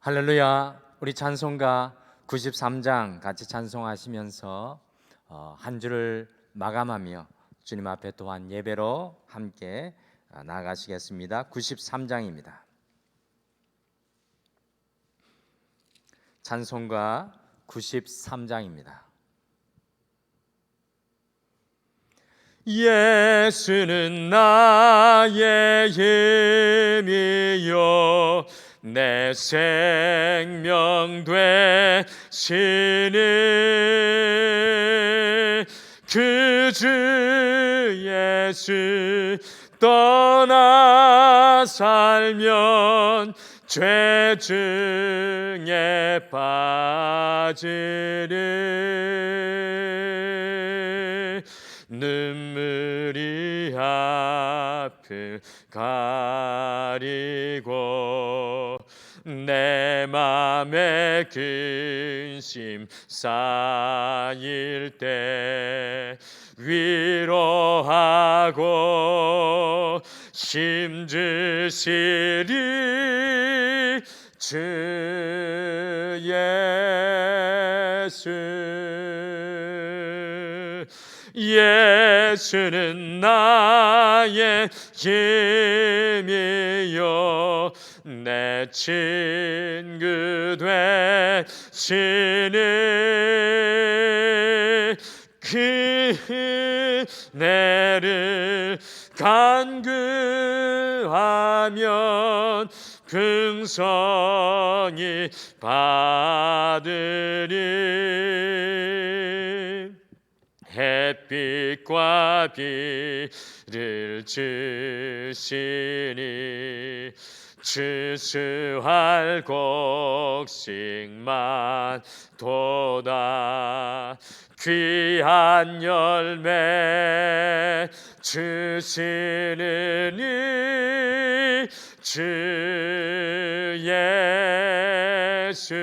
할렐루야. 우리 찬송가 93장 같이 찬송하시면서 한 주를 마감하며 주님 앞에 또한 예배로 함께 나아가시겠습니다. 93장입니다. 찬송가 93장입니다. 예수는 나의 힘이요 내 생명 되시니 그 주 예수 떠나 살면 죄 중에 빠지리 눈물이 앞을 가리고 내 맘에 근심 쌓일 때 위로하고 힘주시리 주 예수. 예수는 나의 힘이요 내 친구 되시니 그 은혜를 간구하면 풍성히 받으리 햇빛과 비를 주시니 추수할 곡식만 도다 귀한 열매 주시느니 주 예수.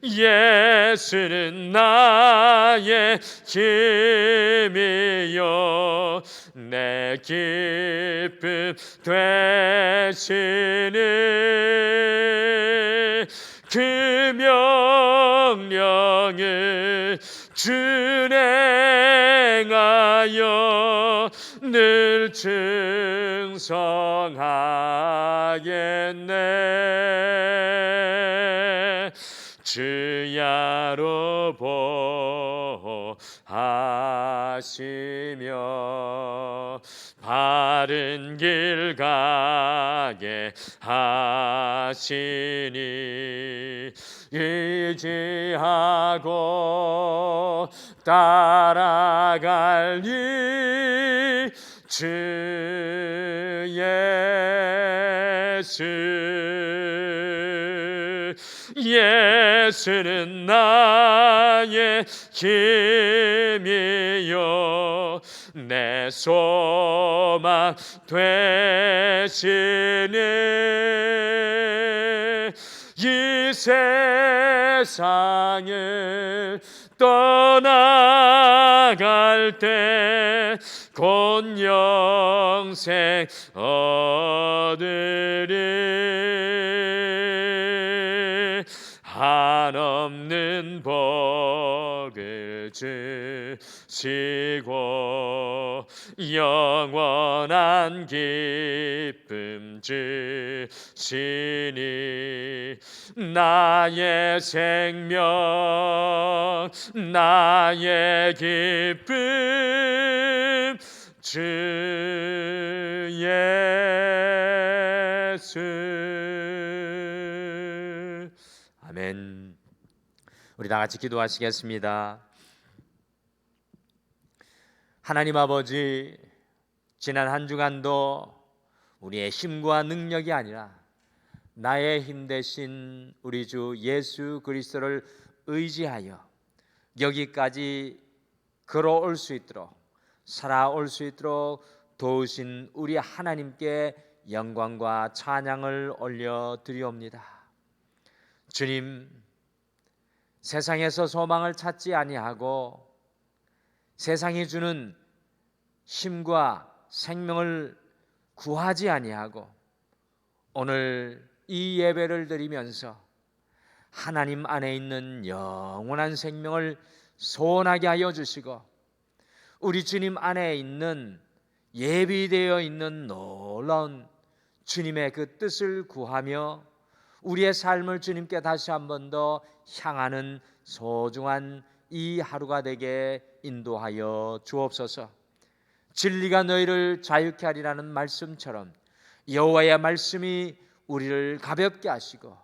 예수는 나의 힘이요 내 기쁨 되시니 그 명령을 준행하여 늘 충성하겠네 주야로 보호하시며 바른 길 가게 하시니 의지하고 따라갈니 주 예수. 예수는 나의 힘이요 내 소망 되시니 이 세상을 떠나갈 때 곧 영생 얻으리 한없는 복을 주시고 영원한 기쁨 주시니 나의 생명 나의 기쁨 주 예수. 아멘. 우리 다 같이 기도하시겠습니다. 하나님 아버지, 지난 한 주간도 우리의 힘과 능력이 아니라 나의 힘 대신 우리 주 예수 그리스도를 의지하여 여기까지 걸어올 수 있도록 살아올 수 있도록 도우신 우리 하나님께 영광과 찬양을 올려드리옵니다. 주님, 세상에서 소망을 찾지 아니하고 세상이 주는 힘과 생명을 구하지 아니하고 오늘 이 예배를 드리면서 하나님 안에 있는 영원한 생명을 소원하게 하여 주시고, 우리 주님 안에 있는 예비되어 있는 놀라운 주님의 그 뜻을 구하며 우리의 삶을 주님께 다시 한 번 더 향하는 소중한 이 하루가 되게 인도하여 주옵소서. 진리가 너희를 자유케 하리라는 말씀처럼 여호와의 말씀이 우리를 가볍게 하시고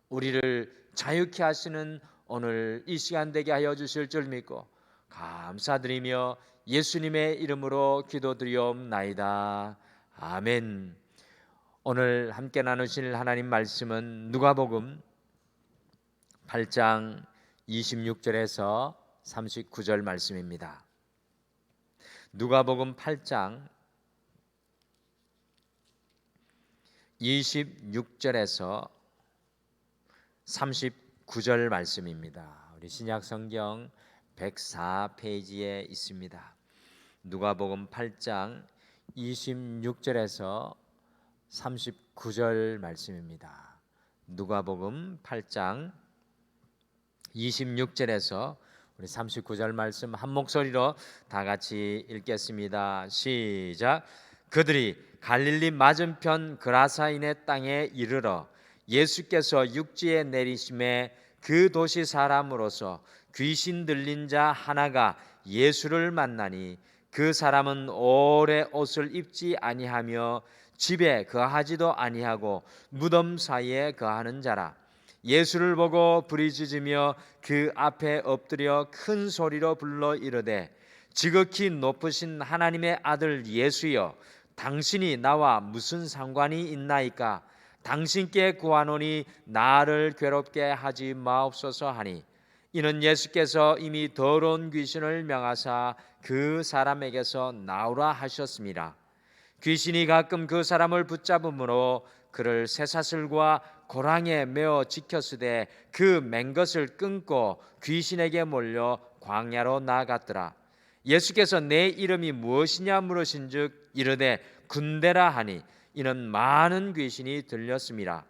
우리를 자유케 하시는 오늘 이 시간 되게 하여 주실 줄 믿고 감사드리며 예수님의 이름으로 기도드리옵나이다. 아멘. 오늘 함께 나누실 하나님 말씀은 누가복음 8장 26절에서 39절 말씀입니다. 누가복음 8장 26절에서 39절 말씀입니다. 우리 신약성경 104페이지에 있습니다. 누가복음 8장 26절에서 39절 말씀입니다. 누가복음 8장 26절에서 우리 39절 말씀 한 목소리로 다 같이 읽겠습니다. 시작. 그들이 갈릴리 맞은편 그라사인의 땅에 이르러 예수께서 육지에 내리심에 그 도시 사람으로서 귀신 들린 자 하나가 예수를 만나니 그 사람은 오래 옷을 입지 아니하며 집에 거하지도 아니하고 무덤 사이에 거하는 자라. 예수를 보고 부르짖으며 그 앞에 엎드려 큰 소리로 불러 이르되 지극히 높으신 하나님의 아들 예수여, 당신이 나와 무슨 상관이 있나이까? 당신께 구하노니 나를 괴롭게 하지 마옵소서 하니, 이는 예수께서 이미 더러운 귀신을 명하사 그 사람에게서 나오라 하셨습니다. 귀신이 가끔 그 사람을 붙잡음으로 그를 쇠사슬과 고랑에 메어 지켰으되 그 맨 것을 끊고 귀신에게 몰려 광야로 나아갔더라. 예수께서 내 이름이 무엇이냐 물으신즉 이르되 군대라 하니, 이는 많은 귀신이 들렸습니다.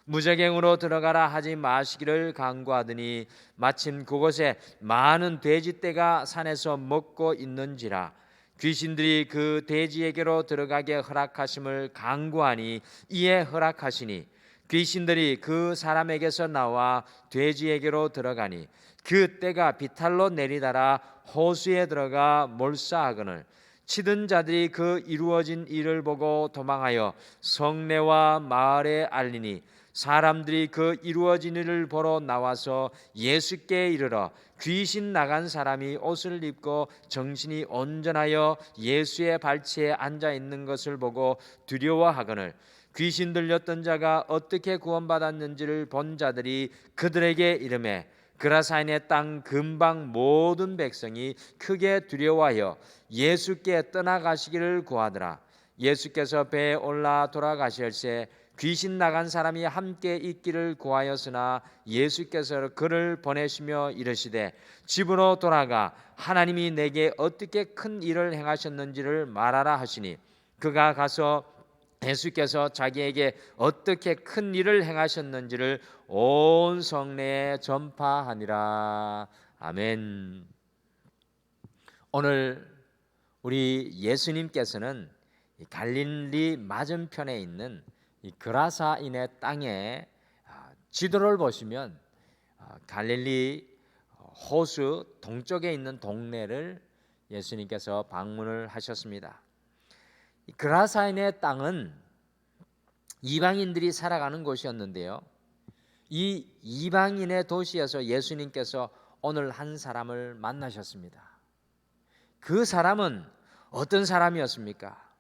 무저갱으로 들어가라 하지 마시기를 간구하더니 마침 그곳에 많은 돼지떼가 산에서 먹고 있는지라. 귀신들이 그 돼지에게로 들어가게 허락하심을 간구하니 이에 허락하시니 귀신들이 그 사람에게서 나와 돼지에게로 들어가니 그 떼가 비탈로 내리달아 호수에 들어가 몰사하거늘 치든 자들이 그 이루어진 일을 보고 도망하여 성내와 마을에 알리니 사람들이 그 이루어진 일을 보러 나와서 예수께 이르러 귀신 나간 사람이 옷을 입고 정신이 온전하여 예수의 발치에 앉아 있는 것을 보고 두려워하거늘 귀신 들렸던 자가 어떻게 구원받았는지를 본 자들이 그들에게 이르매 그라사인의 땅 근방 모든 백성이 크게 두려워하여 예수께 떠나가시기를 구하더라. 예수께서 배에 올라 돌아가실새 귀신 나간 사람이 함께 있기를 구하였으나 예수께서 그를 보내시며 이르시되 집으로 돌아가 하나님이 내게 어떻게 큰 일을 행하셨는지를 말하라 하시니 그가 가서 예수께서 자기에게 어떻게 큰 일을 행하셨는지를 온 성내에 전파하니라. 아멘. 오늘 우리 예수님께서는 갈릴리 맞은편에 있는 이 그라사인의 땅에 지도를 보시면 갈릴리 호수 동쪽에 있는 동네를 예수님께서 방문을 하셨습니다. 그라사인의 땅은 이방인들이 살아가는 곳이었는데요, 이 이방인의 도시에서 예수님께서 오늘 한 사람을 만나셨습니다. 그 사람은 어떤 사람이었습니까?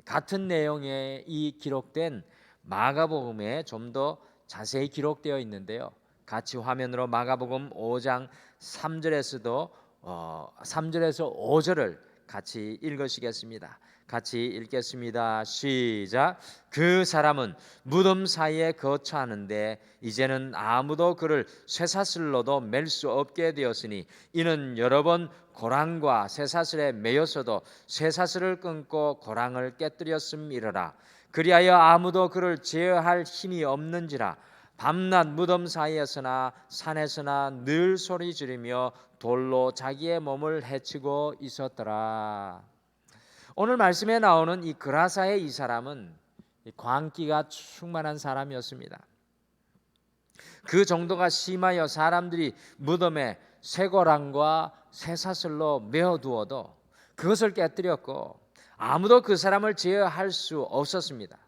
같은 내용에 이 기록된 마가복음에 좀 더 자세히 기록되어 있는데요, 같이 화면으로 마가복음 5장 3절에서 5절을 같이 읽으시겠습니다. 같이 읽겠습니다. 시작. 그 사람은 무덤 사이에 거처하는데 이제는 아무도 그를 쇠사슬로도 맬 수 없게 되었으니 이는 여러 번 고랑과 쇠사슬에 매여서도 쇠사슬을 끊고 고랑을 깨뜨렸음이러라. 그리하여 아무도 그를 제어할 힘이 없는지라. 밤낮 무덤 사이에서나 산에서나 늘 소리 지르며 돌로 자기의 몸을 해치고 있었더라. 오늘 말씀에 나오는 이 그라사의 이 사람은 광기가 충만한 사람이었습니다. 그 정도가 심하여 사람들이 무덤에 쇠고랑과 쇠사슬로 메어두어도 그것을 깨뜨렸고 아무도 그 사람을 제어할 수 없었습니다.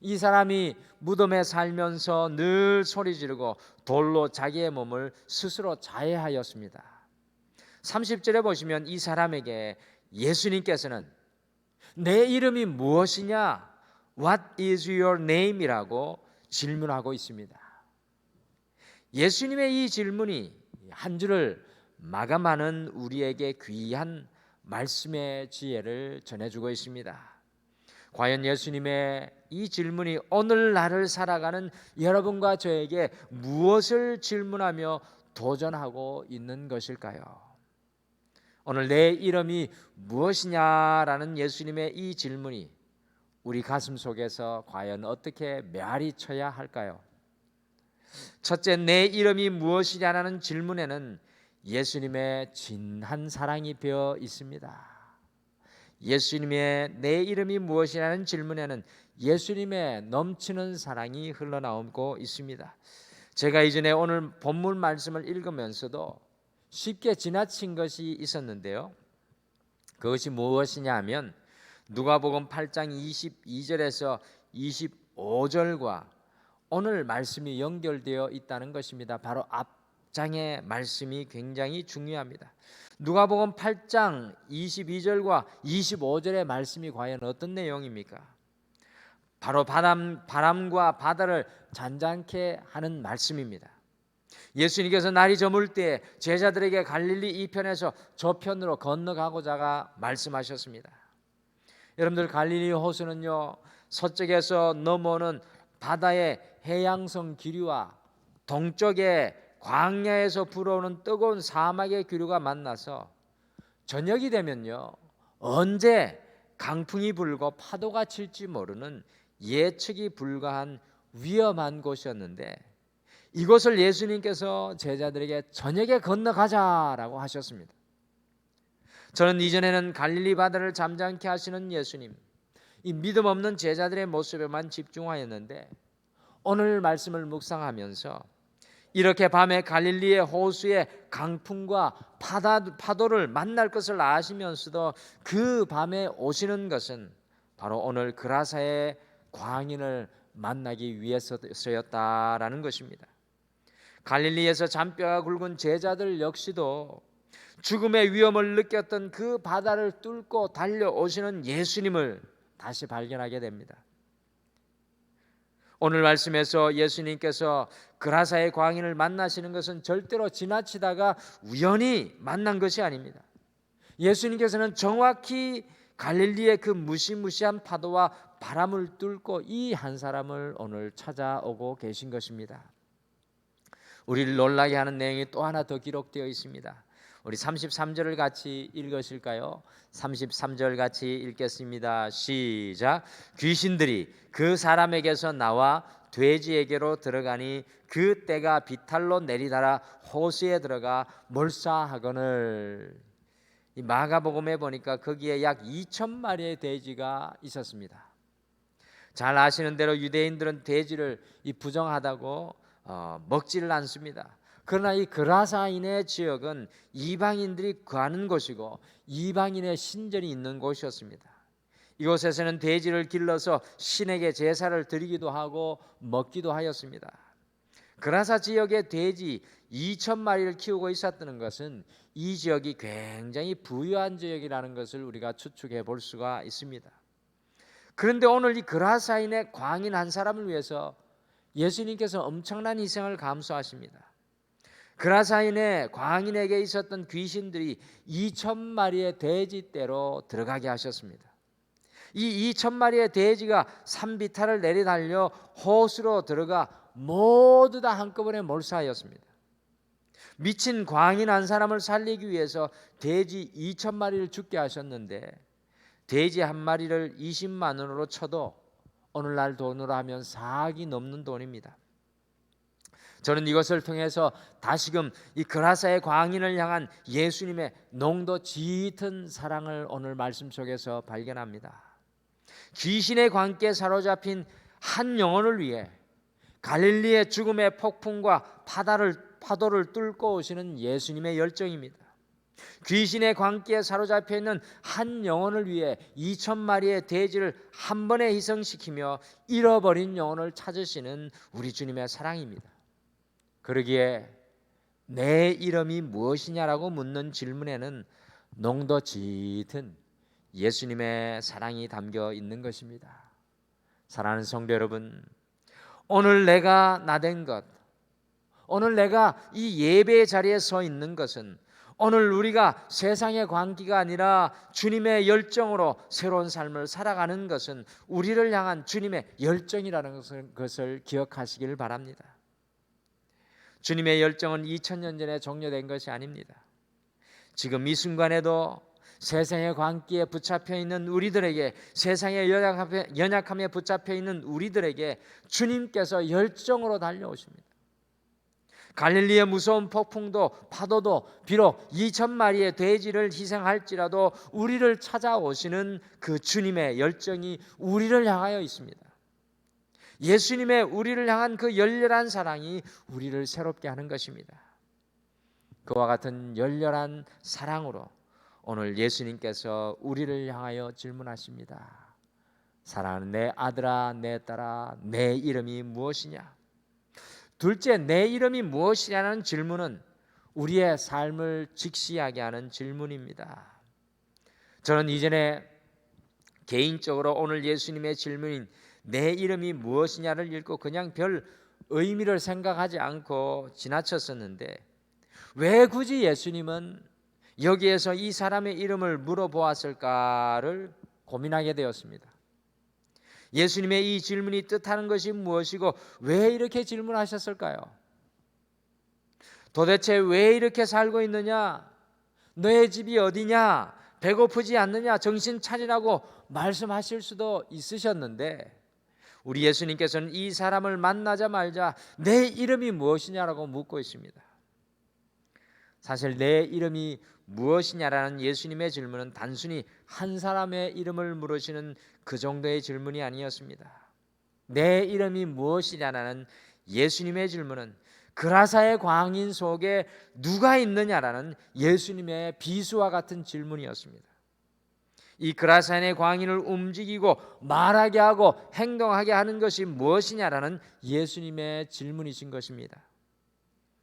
이 사람이 무덤에 살면서 늘 소리 지르고 돌로 자기의 몸을 스스로 자해하였습니다. 30절에 보시면 이 사람에게 예수님께서는 내 이름이 무엇이냐? What is your name? 이라고 질문하고 있습니다. 예수님의 이 질문이 한 주를 마감하는 우리에게 귀한 말씀의 지혜를 전해주고 있습니다. 과연 예수님의 이 질문이 오늘 나를 살아가는 여러분과 저에게 무엇을 질문하며 도전하고 있는 것일까요? 오늘 내 이름이 무엇이냐라는 예수님의 이 질문이 우리 가슴 속에서 과연 어떻게 메아리 쳐야 할까요? 첫째, 내 이름이 무엇이냐라는 질문에는 예수님의 진한 사랑이 배어 있습니다. 예수님의 내 이름이 무엇이냐는 질문에는 예수님의 넘치는 사랑이 흘러나오고 있습니다. 제가 이전에 오늘 본문 말씀을 읽으면서도 쉽게 지나친 것이 있었는데요. 그것이 무엇이냐 하면 누가복음 8장 22절에서 25절과 오늘 말씀이 연결되어 있다는 것입니다. 바로 앞장의 말씀이 굉장히 중요합니다. 누가복음 8장 22절과 25절의 말씀이 과연 어떤 내용입니까? 바로 바람과 바다를 잔잔케 하는 말씀입니다. 예수님께서 날이 저물 때 제자들에게 갈릴리 이편에서 저편으로 건너가고자 말씀하셨습니다. 여러분들, 갈릴리 호수는요, 서쪽에서 넘어오는 바다의 해양성 기류와 동쪽의 광야에서 불어오는 뜨거운 사막의 기류가 만나서 저녁이 되면요, 언제 강풍이 불고 파도가 칠지 모르는 예측이 불가한 위험한 곳이었는데 이곳을 예수님께서 제자들에게 저녁에 건너가자라고 하셨습니다. 저는 이전에는 갈릴리 바다를 잠잠케 하시는 예수님, 이 믿음 없는 제자들의 모습에만 집중하였는데 오늘 말씀을 묵상하면서 이렇게 밤에 갈릴리의 호수의 강풍과 파도를 만날 것을 아시면서도 그 밤에 오시는 것은 바로 오늘 그라사의 광인을 만나기 위해서였다라는 것입니다. 갈릴리에서 잔뼈가 굵은 제자들 역시도 죽음의 위험을 느꼈던 그 바다를 뚫고 달려오시는 예수님을 다시 발견하게 됩니다. 오늘 말씀에서 예수님께서 그라사의 광인을 만나시는 것은 절대로 지나치다가 우연히 만난 것이 아닙니다. 예수님께서는 정확히 갈릴리의 그 무시무시한 파도와 바람을 뚫고 이 한 사람을 오늘 찾아오고 계신 것입니다. 우리를 놀라게 하는 내용이 또 하나 더 기록되어 있습니다. 우리 33절을 같이 읽으실까요? 33절 같이 읽겠습니다. 시작. 귀신들이 그 사람에게서 나와 돼지에게로 들어가니 그 떼가 비탈로 내리달아 호수에 들어가 몰사하거늘. 이 마가복음에 보니까 거기에 약 2,000마리의 돼지가 있었습니다. 잘 아시는 대로 유대인들은 돼지를 부정하다고 먹지를 않습니다. 그러나 이 그라사인의 지역은 이방인들이 거하는 곳이고 이방인의 신전이 있는 곳이었습니다. 이곳에서는 돼지를 길러서 신에게 제사를 드리기도 하고 먹기도 하였습니다. 그라사 지역의 돼지 2,000마리를 키우고 있었다는 것은 이 지역이 굉장히 부유한 지역이라는 것을 우리가 추측해 볼 수가 있습니다. 그런데 오늘 이 그라사인의 광인 한 사람을 위해서 예수님께서 엄청난 희생을 감수하십니다. 그라사인의 광인에게 있었던 귀신들이 2,000마리의 돼지떼로 들어가게 하셨습니다. 이 2,000마리의 돼지가 산비탈을 내리달려 호수로 들어가 모두 다 한꺼번에 몰사하였습니다. 미친 광인 한 사람을 살리기 위해서 돼지 2,000마리를 죽게 하셨는데 돼지 한 마리를 20만 원으로 쳐도 오늘날 돈으로 하면 4억이 넘는 돈입니다. 저는 이것을 통해서 다시금 이 그라사의 광인을 향한 예수님의 농도 짙은 사랑을 오늘 말씀 속에서 발견합니다. 귀신의 관계에 사로잡힌 한 영혼을 위해 갈릴리의 죽음의 폭풍과 파도를 뚫고 오시는 예수님의 열정입니다. 귀신의 관계에 사로잡혀 있는 한 영혼을 위해 2,000마리의 돼지를 한 번에 희생시키며 잃어버린 영혼을 찾으시는 우리 주님의 사랑입니다. 그러기에 내 이름이 무엇이냐라고 묻는 질문에는 농도 짙은 예수님의 사랑이 담겨 있는 것입니다. 사랑하는 성도 여러분, 오늘 내가 나된 것, 오늘 내가 이 예배의 자리에 서 있는 것은 오늘 우리가 세상의 관계가 아니라 주님의 열정으로 새로운 삶을 살아가는 것은 우리를 향한 주님의 열정이라는 것을 기억하시길 바랍니다. 주님의 열정은 2000년 전에 종료된 것이 아닙니다. 지금 이 순간에도 세상의 관계에 붙잡혀 있는 우리들에게, 세상의 연약함에 붙잡혀 있는 우리들에게 주님께서 열정으로 달려오십니다. 갈릴리의 무서운 폭풍도 파도도 비록 2,000마리의 돼지를 희생할지라도 우리를 찾아오시는 그 주님의 열정이 우리를 향하여 있습니다. 예수님의 우리를 향한 그 열렬한 사랑이 우리를 새롭게 하는 것입니다. 그와 같은 열렬한 사랑으로 오늘 예수님께서 우리를 향하여 질문하십니다. 사랑하는 내 아들아, 내 딸아, 내 이름이 무엇이냐? 둘째, 내 이름이 무엇이냐는 질문은 우리의 삶을 직시하게 하는 질문입니다. 저는 이전에 개인적으로 오늘 예수님의 질문인 내 이름이 무엇이냐를 읽고 그냥 별 의미를 생각하지 않고 지나쳤었는데 왜 굳이 예수님은 여기에서 이 사람의 이름을 물어보았을까를 고민하게 되었습니다. 예수님의 이 질문이 뜻하는 것이 무엇이고 왜 이렇게 질문하셨을까요? 도대체 왜 이렇게 살고 있느냐? 너의 집이 어디냐? 배고프지 않느냐? 정신 차리라고 말씀하실 수도 있으셨는데 우리 예수님께서는 이 사람을 만나자마자 내 이름이 무엇이냐라고 묻고 있습니다. 사실 내 이름이 무엇이냐라는 예수님의 질문은 단순히 한 사람의 이름을 물으시는 그 정도의 질문이 아니었습니다. 내 이름이 무엇이냐라는 예수님의 질문은 그라사의 광인 속에 누가 있느냐라는 예수님의 비수와 같은 질문이었습니다. 이 그라사의 광인을 움직이고 말하게 하고 행동하게 하는 것이 무엇이냐라는 예수님의 질문이신 것입니다.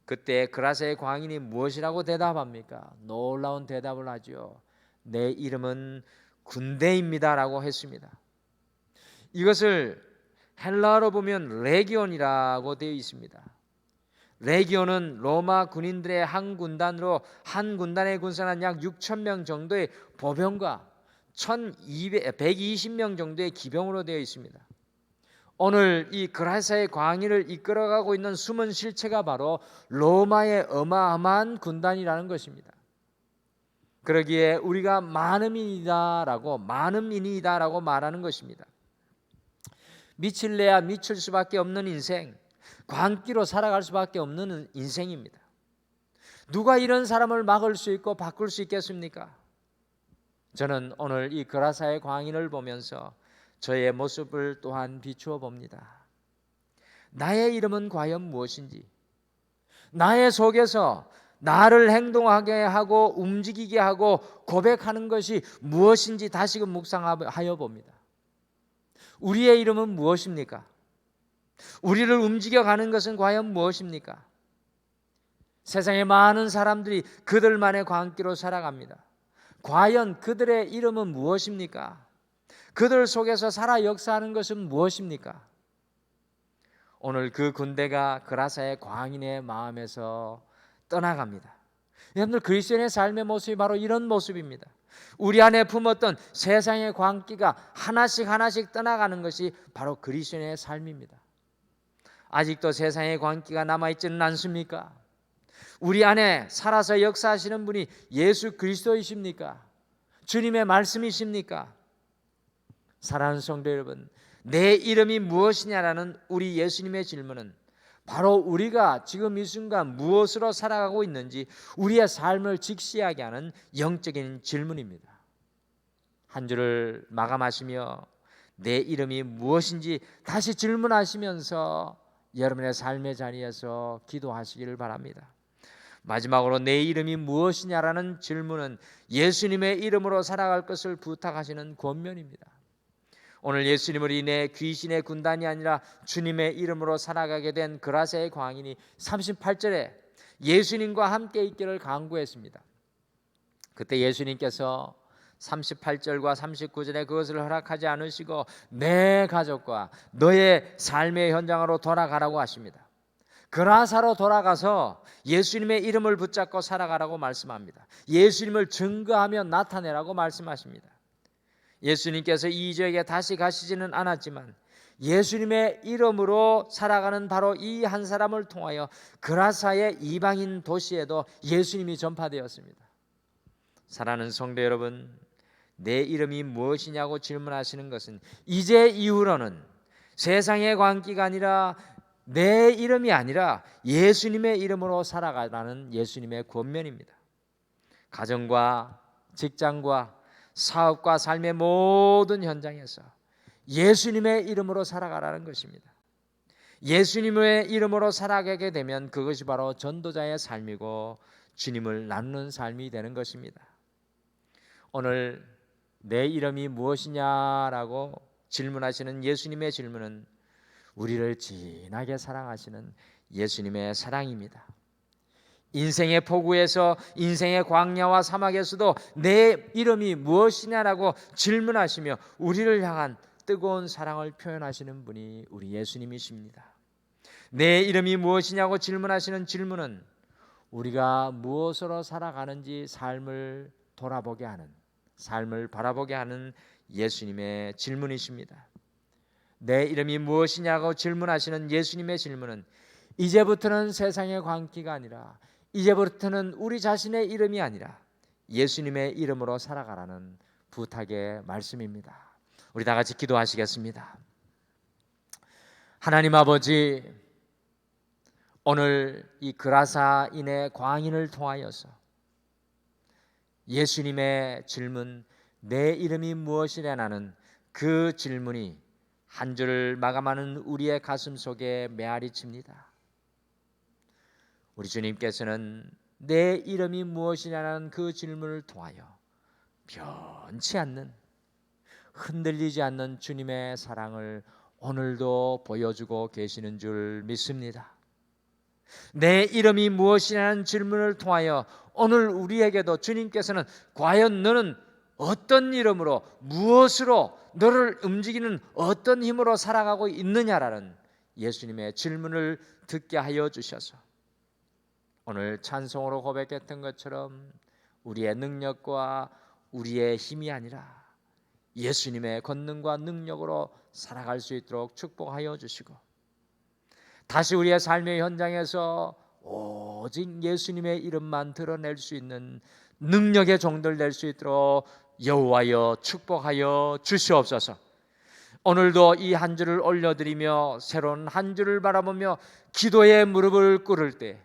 그때 그라사의 광인이 무엇이라고 대답합니까? 놀라운 대답을 하죠. 내 이름은 군대입니다라고 했습니다. 이것을 헬라어로 보면 레기온이라고 되어 있습니다. 레기온은 로마 군인들의 한 군단으로 한 군단의 군사는 약 6,000명 정도의 보병과 120명 정도의 기병으로 되어 있습니다. 오늘 이 그라사의 광인을 이끌어가고 있는 숨은 실체가 바로 로마의 어마어마한 군단이라는 것입니다. 그러기에 우리가 많은 인이다라고 말하는 것입니다. 미칠래야 미칠 수밖에 없는 인생, 광기로 살아갈 수밖에 없는 인생입니다. 누가 이런 사람을 막을 수 있고 바꿀 수 있겠습니까? 저는 오늘 이 그라사의 광인을 보면서 저의 모습을 또한 비추어 봅니다. 나의 이름은 과연 무엇인지, 나의 속에서 나를 행동하게 하고 움직이게 하고 고백하는 것이 무엇인지 다시금 묵상하여 봅니다. 우리의 이름은 무엇입니까? 우리를 움직여가는 것은 과연 무엇입니까? 세상에 많은 사람들이 그들만의 광기로 살아갑니다. 과연 그들의 이름은 무엇입니까? 그들 속에서 살아 역사하는 것은 무엇입니까? 오늘 그 군대가 그라사의 광인의 마음에서 떠나갑니다. 여러분들, 그리스도인의 삶의 모습이 바로 이런 모습입니다. 우리 안에 품었던 세상의 광기가 하나씩 하나씩 떠나가는 것이 바로 그리스도인의 삶입니다. 아직도 세상의 광기가 남아있지는 않습니까? 우리 안에 살아서 역사하시는 분이 예수 그리스도이십니까? 주님의 말씀이십니까? 사랑하는 성도 여러분, 내 이름이 무엇이냐라는 우리 예수님의 질문은 바로 우리가 지금 이 순간 무엇으로 살아가고 있는지 우리의 삶을 직시하게 하는 영적인 질문입니다. 한 주를 마감하시며 내 이름이 무엇인지 다시 질문하시면서 여러분의 삶의 자리에서 기도하시기를 바랍니다. 마지막으로 내 이름이 무엇이냐라는 질문은 예수님의 이름으로 살아갈 것을 부탁하시는 권면입니다. 오늘 예수님을 인해 귀신의 군단이 아니라 주님의 이름으로 살아가게 된 그라사의 광인이 38절에 예수님과 함께 있기를 간구했습니다. 그때 예수님께서 38절과 39절에 그것을 허락하지 않으시고 내 가족과 너의 삶의 현장으로 돌아가라고 하십니다. 그라사로 돌아가서 예수님의 이름을 붙잡고 살아가라고 말씀합니다. 예수님을 증거하며 나타내라고 말씀하십니다. 예수님께서 이 지역에 다시 가시지는 않았지만 예수님의 이름으로 살아가는 바로 이 한 사람을 통하여 그라사의 이방인 도시에도 예수님이 전파되었습니다. 사랑하는 성도 여러분, 내 이름이 무엇이냐고 질문하시는 것은 이제 이후로는 세상의 광기가 아니라 내 이름이 아니라 예수님의 이름으로 살아가라는 예수님의 권면입니다. 가정과 직장과 사업과 삶의 모든 현장에서 예수님의 이름으로 살아가라는 것입니다. 예수님의 이름으로 살아가게 되면 그것이 바로 전도자의 삶이고 주님을 나누는 삶이 되는 것입니다. 오늘 내 이름이 무엇이냐라고 질문하시는 예수님의 질문은 우리를 진하게 사랑하시는 예수님의 사랑입니다. 인생의 폭우에서, 인생의 광야와 사막에서도 내 이름이 무엇이냐라고 질문하시며 우리를 향한 뜨거운 사랑을 표현하시는 분이 우리 예수님이십니다. 내 이름이 무엇이냐고 질문하시는 질문은 우리가 무엇으로 살아가는지 삶을 돌아보게 하는, 삶을 바라보게 하는 예수님의 질문이십니다. 내 이름이 무엇이냐고 질문하시는 예수님의 질문은 이제부터는 세상의 광기가 아니라, 이제부터는 우리 자신의 이름이 아니라 예수님의 이름으로 살아가라는 부탁의 말씀입니다. 우리 다 같이 기도하시겠습니다. 하나님 아버지, 오늘 이 그라사인의 광인을 통하여서 예수님의 질문, 내 이름이 무엇이냐는 그 질문이 한 주를 마감하는 우리의 가슴 속에 메아리 칩니다. 우리 주님께서는 내 이름이 무엇이냐는 그 질문을 통하여 변치 않는, 흔들리지 않는 주님의 사랑을 오늘도 보여주고 계시는 줄 믿습니다. 내 이름이 무엇이냐는 질문을 통하여 오늘 우리에게도 주님께서는 과연 너는 어떤 이름으로, 무엇으로, 너를 움직이는 어떤 힘으로 살아가고 있느냐라는 예수님의 질문을 듣게 하여 주셔서 오늘 찬송으로 고백했던 것처럼 우리의 능력과 우리의 힘이 아니라 예수님의 권능과 능력으로 살아갈 수 있도록 축복하여 주시고, 다시 우리의 삶의 현장에서 오직 예수님의 이름만 드러낼 수 있는 능력의 종들 될 수 있도록 여호와여 축복하여 주시옵소서. 오늘도 이 한 주를 올려드리며 새로운 한 주를 바라보며 기도의 무릎을 꿇을 때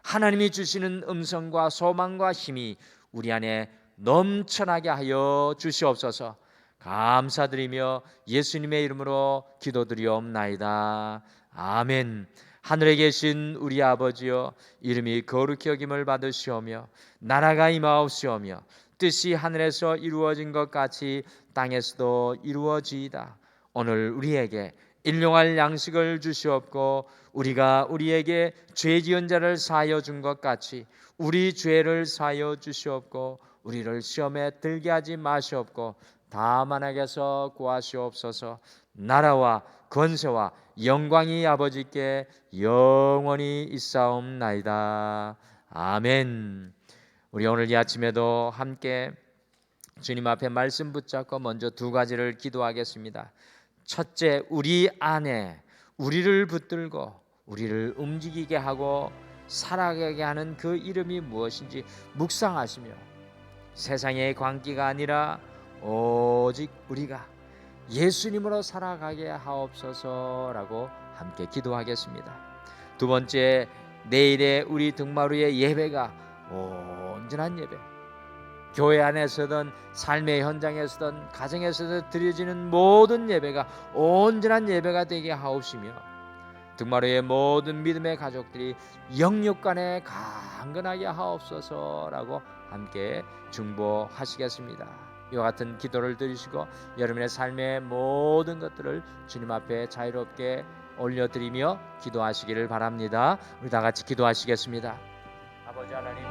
하나님이 주시는 음성과 소망과 힘이 우리 안에 넘쳐나게 하여 주시옵소서. 감사드리며 예수님의 이름으로 기도드리옵나이다. 아멘. 하늘에 계신 우리 아버지여, 이름이 거룩히 여김을 받으시오며 나라가 임하옵시오며 뜻이 하늘에서 이루어진 것 같이 땅에서도 이루어지이다. 오늘 우리에게 일용할 양식을 주시옵고 우리가 우리에게 죄 지은 자를 사하여 준 것 같이 우리 죄를 사하여 주시옵고 우리를 시험에 들게 하지 마시옵고 다만 악에서 구하시옵소서. 나라와 권세와 영광이 아버지께 영원히 있사옵나이다. 아멘. 우리 오늘 이 아침에도 함께 주님 앞에 말씀 붙잡고 먼저 두 가지를 기도하겠습니다. 첫째, 우리 안에 우리를 붙들고 우리를 움직이게 하고 살아가게 하는 그 이름이 무엇인지 묵상하시며 세상의 광기가 아니라 오직 우리가 예수님으로 살아가게 하옵소서라고 함께 기도하겠습니다. 두 번째, 내일의 우리 등마루의 예배가 온전한 예배, 교회 안에서든 삶의 현장에서든 가정에서든 드려지는 모든 예배가 온전한 예배가 되게 하옵시며 등마루의 모든 믿음의 가족들이 영육간에 강건하게 하옵소서라고 함께 중보하시겠습니다. 이와 같은 기도를 드리시고 여러분의 삶의 모든 것들을 주님 앞에 자유롭게 올려드리며 기도하시기를 바랍니다. 우리 다 같이 기도하시겠습니다. 아버지 하나님,